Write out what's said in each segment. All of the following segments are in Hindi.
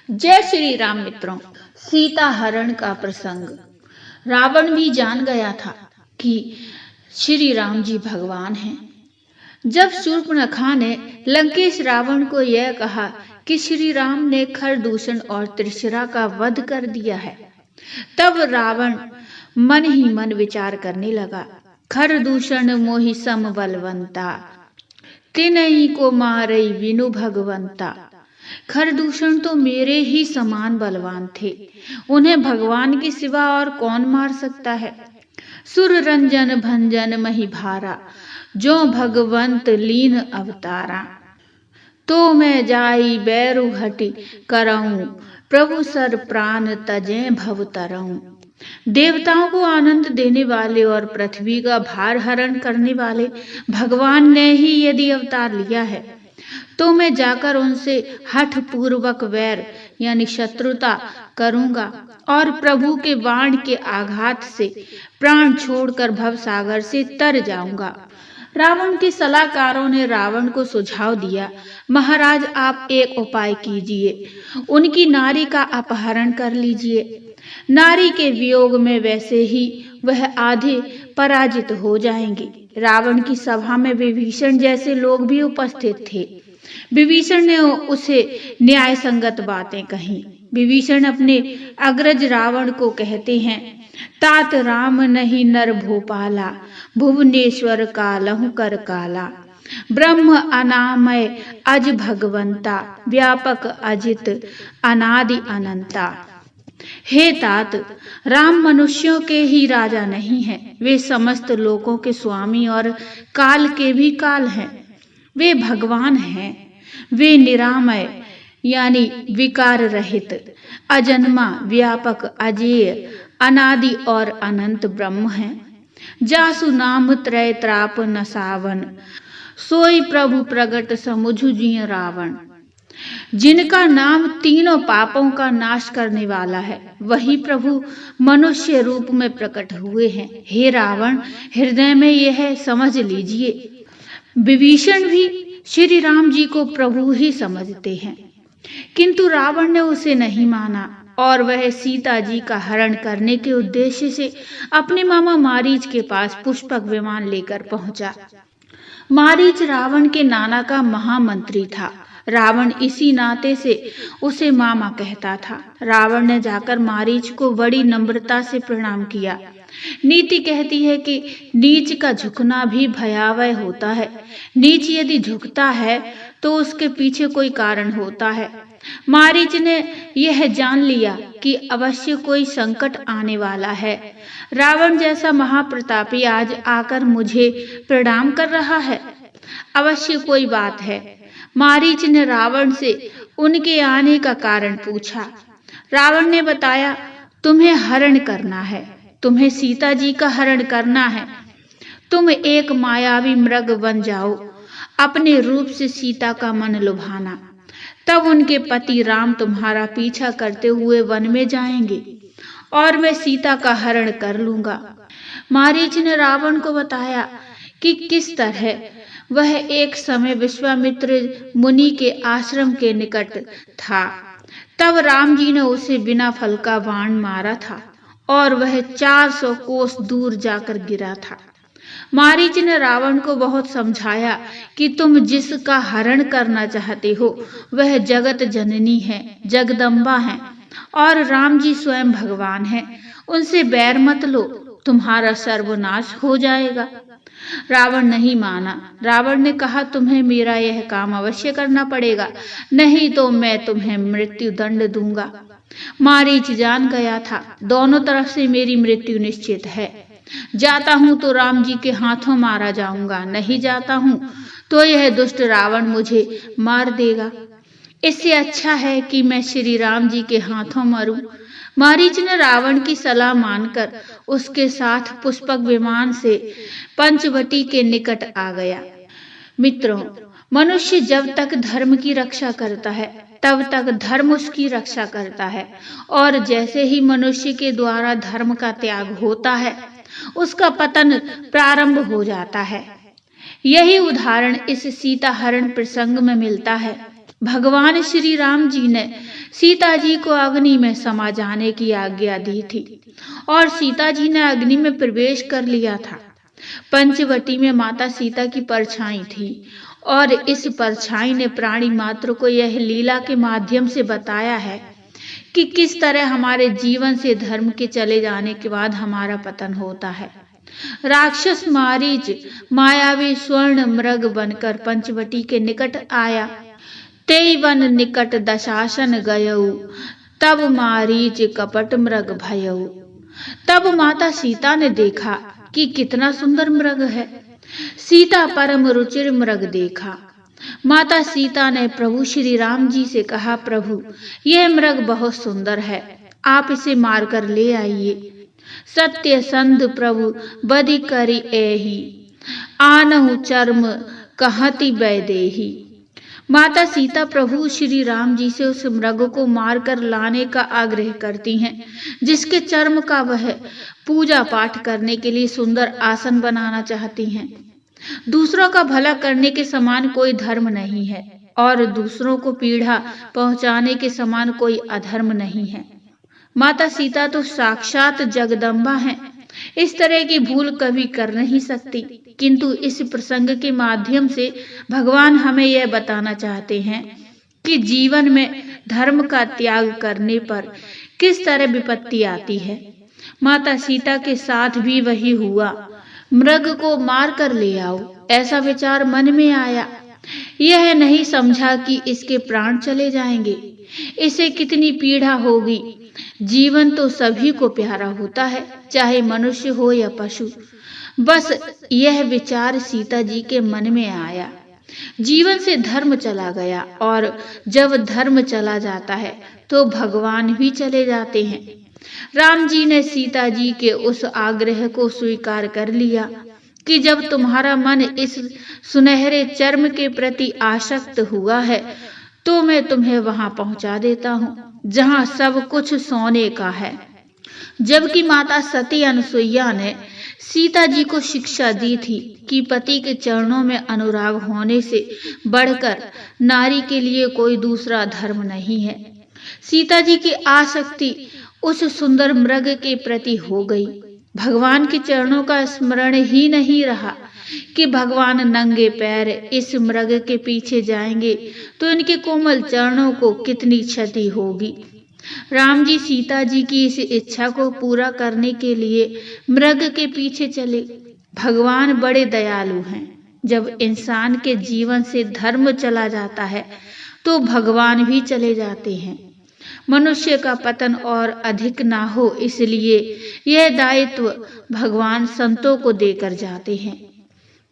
जय श्री राम मित्रों। सीता हरण का प्रसंग। रावण भी जान गया था कि श्री राम जी भगवान हैं। जब शूर्पणखा ने लंकेश रावण को यह कहा कि श्री राम ने खरदूषण और त्रिशरा का वध कर दिया है, तब रावण मन ही मन विचार करने लगा। खरदूषण मोहि सम बलवंता, तिनहि को मारई विनु भगवंता। खरदूषण तो मेरे ही समान बलवान थे, उन्हें भगवान के सिवा और कौन मार सकता है। सुर रंजन भंजन मही भारा, जो भगवंत लीन अवतारा। तो मैं जाई बैरु हटि करऊं, प्रभु सर प्राण तजें भव तरऊं। देवताओं को आनंद देने वाले और पृथ्वी का भार हरण करने वाले भगवान ने ही यदि अवतार लिया है, तो मैं जाकर उनसे हठ पूर्वक वैर यानी शत्रुता करूंगा और प्रभु के बाण के आघात से प्राण छोड़कर भवसागर से तर जाऊंगा। रावण के सलाहकारों ने रावण को सुझाव दिया, महाराज आप एक उपाय कीजिए, उनकी नारी का अपहरण कर लीजिए। नारी के वियोग में वैसे ही वह आधे पराजित हो जाएंगे। रावण की सभा में विभीषण जैसे लोग भी उपस्थित थे। विभीषण ने उसे न्याय संगत बातें कही। विभीषण अपने अग्रज रावण को कहते हैं, तात राम नहीं नर भोपाला, भुवनेश्वर कालहु कर काला। ब्रह्म अनामय अज भगवंता, व्यापक अजित अनादि अनंता। हे तात, राम मनुष्यों के ही राजा नहीं है, वे समस्त लोकों के स्वामी और काल के भी काल हैं। वे भगवान हैं। वे निरामय यानी विकार रहित, अजन्मा, व्यापक, अजेय, अनादि और अनंत ब्रह्म हैं। जासु नाम त्रय त्राप नसावन, सोई प्रभु प्रगट समुझु जिय रावण। जिनका नाम तीनों पापों का नाश करने वाला है, वही प्रभु मनुष्य रूप में प्रकट हुए हैं। हे रावण, हृदय में यह समझ लीजिए, विभीषण भी श्री राम जी को प्रभु ही समझते हैं। किंतु रावण ने उसे नहीं माना और वह सीता जी का हरण करने के उद्देश्य से अपने मामा मारीच के पास पुष्पक विमान लेकर पहुंचा। मारीच रावण के नाना का महामंत्री था। रावण इसी नाते से उसे मामा कहता था। रावण ने जाकर मारीच को बड़ी नम्रता से प्रणाम किया। नीति कहती है कि नीच का झुकना भी भयावह होता है। नीच यदि झुकता है तो उसके पीछे कोई कारण होता है। मारीच ने यह जान लिया कि अवश्य कोई संकट आने वाला है। रावण जैसा महाप्रतापी आज आकर मुझे प्रणाम कर रहा है, अवश्य कोई बात है। मारीच ने रावण से उनके आने का कारण पूछा। रावण ने बताया, तुम्हें हरण करना है, तुम्हें सीता जी का हरण करना है। तुम एक मायावी मृग बन जाओ, अपने रूप से सीता का मन लुभाना, तब उनके पति राम तुम्हारा पीछा करते हुए वन में जाएंगे और मैं सीता का हरण कर लूंगा। मारीच ने रावण को बताया कि किस तरह वह एक समय विश्वामित्र मुनि के आश्रम के निकट था। तब राम जी ने उसे बिना फल का बाण मारा था और वह 400 कोस दूर जाकर गिरा था। मारीच ने रावण को बहुत समझाया कि तुम जिसका हरण करना चाहते हो वह जगत जननी है, जगदम्बा है और राम जी स्वयं भगवान हैं। उनसे बैर मत लो, तुम्हारा सर्वनाश हो जाएगा। रावण नहीं माना। रावण ने कहा, तुम्हें मेरा यह काम अवश्य करना पड़ेगा, नहीं तो मैं तुम्हें मृत्यु दंड दूंगा। मारीच जान गया था, दोनों तरफ से मेरी मृत्यु निश्चित है। जाता हूं तो राम जी के हाथों मारा जाऊंगा, नहीं जाता हूं तो यह दुष्ट रावण मुझे मार देगा। इससे अच्छा है कि मैं श्री राम जी के हाथों मरूं। मारीच ने रावण की सलाह मानकर उसके साथ पुष्पक विमान से पंचवटी के निकट आ गया। मित्रों, मनुष्य जब तक धर्म की रक्षा करता है तब तक धर्म उसकी रक्षा करता है, और जैसे ही मनुष्य के द्वारा धर्म का त्याग होता है उसका पतन प्रारंभ हो जाता है। यही उदाहरण इस सीता हरण प्रसंग में मिलता है। भगवान श्री राम जी ने सीता जी को अग्नि में समा जाने की आज्ञा दी थी और सीता जी ने अग्नि में प्रवेश कर लिया था। पंचवटी में माता सीता की परछाई थी और इस परछाई ने प्राणी मात्र को यह लीला के माध्यम से बताया है कि किस तरह हमारे जीवन से धर्म के चले जाने के बाद हमारा पतन होता है। राक्षस मारीच मायावी स्वर्ण मृग बनकर पंचवटी के निकट आया। तेई वन निकट दशासन गयऊ, तब मारीच कपट मृग भयऊ। तब माता सीता ने देखा कि कितना सुंदर मृग है। सीता परम रुचिर मृग देखा। माता सीता ने प्रभु श्री राम जी से कहा, प्रभु यह मृग बहुत सुंदर है, आप इसे मारकर ले आइए। सत्य संध प्रभु बदि करी एही, आनहु चर्म कहती बैदेही। माता सीता प्रभु श्री राम जी से उस मृग को मारकर लाने का आग्रह करती हैं, जिसके चर्म का वह पूजा पाठ करने के लिए सुंदर आसन बनाना चाहती हैं। दूसरों का भला करने के समान कोई धर्म नहीं है और दूसरों को पीड़ा पहुंचाने के समान कोई अधर्म नहीं है। माता सीता तो साक्षात जगदम्बा हैं, इस तरह की भूल कभी कर नहीं सकती। किंतु इस प्रसंग के माध्यम से भगवान हमें यह बताना चाहते हैं कि जीवन में धर्म का त्याग करने पर किस तरह विपत्ति आती है। माता सीता के साथ भी वही हुआ। मृग को मार कर ले आओ, ऐसा विचार मन में आया। यह नहीं समझा कि इसके प्राण चले जाएंगे, इसे कितनी पीड़ा होगी। जीवन तो सभी को प्यारा होता है, चाहे मनुष्य हो या पशु। बस यह विचार सीता जी के मन में आया। जीवन से धर्म चला गया और जब धर्म चला जाता है तो भगवान भी चले जाते हैं। राम जी ने सीता जी के उस आग्रह को स्वीकार कर लिया कि जब तुम्हारा मन इस सुनहरे चर्म के प्रति आसक्त हुआ है तो मैं तुम्हें वहां पहुंचा देता हूं जहां सब कुछ सोने का है। जबकि माता सती अनुसुईया ने सीता जी को शिक्षा दी थी कि पति के चरणों में अनुराग होने से बढ़कर नारी के लिए कोई दूसरा धर्म नहीं है। सीता जी की आसक्ति उस सुंदर मृग के प्रति हो गई। भगवान के चरणों का स्मरण ही नहीं रहा कि भगवान नंगे पैर इस मृग के पीछे जाएंगे तो इनके कोमल चरणों को कितनी क्षति होगी। राम जी सीता जी की इस इच्छा को पूरा करने के लिए मृग के पीछे चले। भगवान बड़े दयालु हैं। जब इंसान के जीवन से धर्म चला जाता है तो भगवान भी चले जाते हैं। मनुष्य का पतन और अधिक ना हो, इसलिए यह दायित्व भगवान संतों को देकर जाते हैं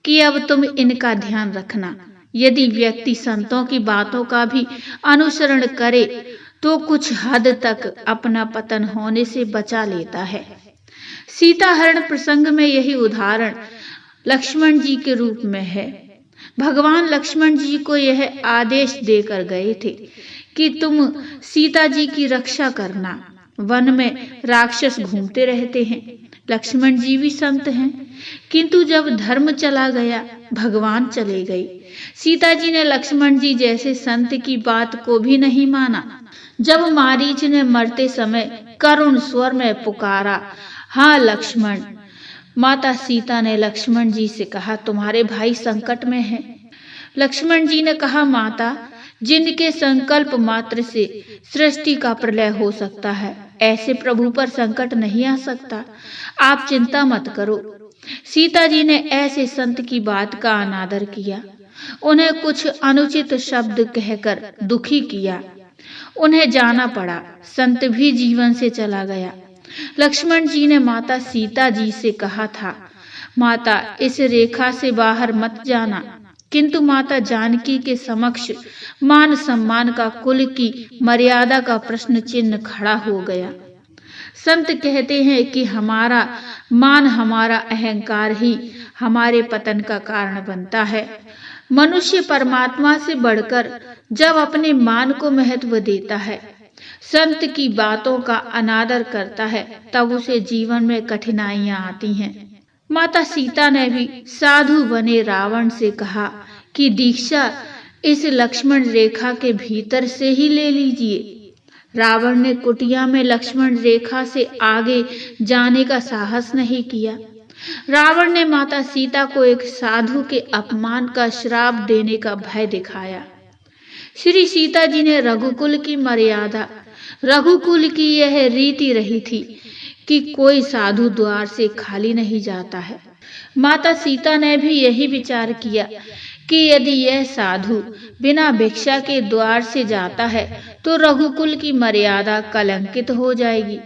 कि अब तुम इनका ध्यान रखना। यदि व्यक्ति संतों की बातों का भी अनुसरण करे तो कुछ हद तक अपना पतन होने से बचा लेता है। सीता हरण प्रसंग में यही उदाहरण लक्ष्मण जी के रूप में है। भगवान लक्ष्मण जी को यह आदेश देकर गए थे कि तुम सीता जी की रक्षा करना। वन में राक्षस घूमते रहते हैं। लक्ष्मण जी भी संत हैं, किंतु जब धर्म चला गया भगवान चले गए। सीता जी ने लक्ष्मण जी जैसे संत की बात को भी नहीं माना। जब मारीच ने मरते समय करुण स्वर में पुकारा, हाँ लक्ष्मण, माता सीता ने लक्ष्मण जी से कहा, तुम्हारे भाई संकट में हैं। लक्ष्मण जी ने कहा, माता, जिनके संकल्प मात्र से सृष्टि का प्रलय हो सकता है, ऐसे प्रभु पर संकट नहीं आ सकता। आप चिंता मत करो। सीता जी ने ऐसे संत की बात का अनादर किया, उन्हें कुछ अनुचित शब्द कहकर दुखी किया। उन्हें जाना पड़ा। संत भी जीवन से चला गया। लक्ष्मण जी ने माता सीता जी से कहा था, माता, इस रेखा से बाहर मत जाना। किंतु माता जानकी के समक्ष मान सम्मान का, कुल की मर्यादा का प्रश्न चिन्ह खड़ा हो गया। संत कहते हैं कि हमारा मान, हमारा अहंकार ही हमारे पतन का कारण बनता है। मनुष्य परमात्मा से बढ़कर जब अपने मान को महत्व देता है, संत की बातों का अनादर करता है, तब उसे जीवन में कठिनाइयां आती हैं। माता सीता ने भी साधु बने रावण से कहा कि दीक्षा इस लक्ष्मण रेखा के भीतर से ही ले लीजिए। रावण ने कुटिया में लक्ष्मण रेखा से आगे जाने का साहस नहीं किया। रावण ने माता सीता को एक साधु के अपमान का श्राप देने का भय दिखाया। श्री सीता जी ने रघुकुल की मर्यादा, रघुकुल की यह रीति रही थी कि कोई साधु द्वार से खाली नहीं जाता है। माता सीता ने भी यही विचार किया कि यदि यह साधु बिना भिक्षा के द्वार से जाता है तो रघुकुल की मर्यादा कलंकित हो जाएगी।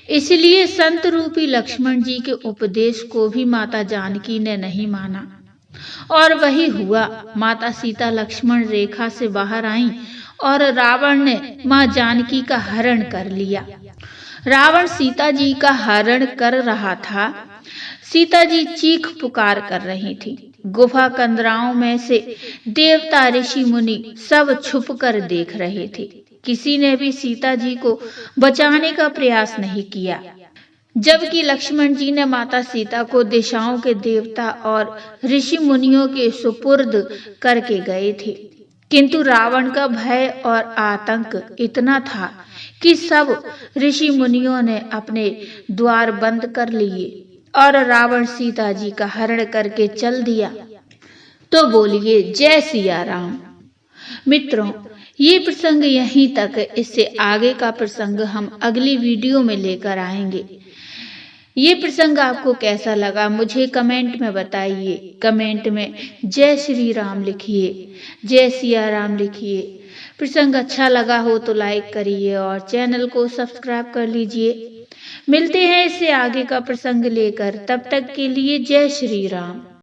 इसलिए संत रूपी लक्ष्मण जी के उपदेश को भी माता जानकी ने नहीं माना और वही हुआ। माता सीता लक्ष्मण रेखा से बाहर आईं और रावण ने मां जानकी का हरण कर लिया। रावण सीता जी का हरण कर रहा था। सीता जी चीख पुकार कर रही थी। गुफा कंदराओं में से देवता ऋषि मुनि सब छुप कर देख रहे थे। किसी ने भी सीता जी को बचाने का प्रयास नहीं किया, जबकि लक्ष्मण जी ने माता सीता को दिशाओं के देवता और ऋषि मुनियों के सुपुर्द करके गए थे। किंतु रावण का भय और आतंक इतना था कि सब ऋषि मुनियों ने अपने द्वार बंद कर लिए और रावण सीता जी का हरण करके चल दिया। तो बोलिए जय सिया राम। मित्रों, ये प्रसंग यहीं तक। इससे आगे का प्रसंग हम अगली वीडियो में लेकर आएंगे। ये प्रसंग आपको कैसा लगा मुझे कमेंट में बताइए। कमेंट में जय श्री राम लिखिए, जय सिया राम लिखिए। प्रसंग अच्छा लगा हो तो लाइक करिए और चैनल को सब्सक्राइब कर लीजिए। मिलते हैं इससे आगे का प्रसंग लेकर, तब तक के लिए जय श्री राम।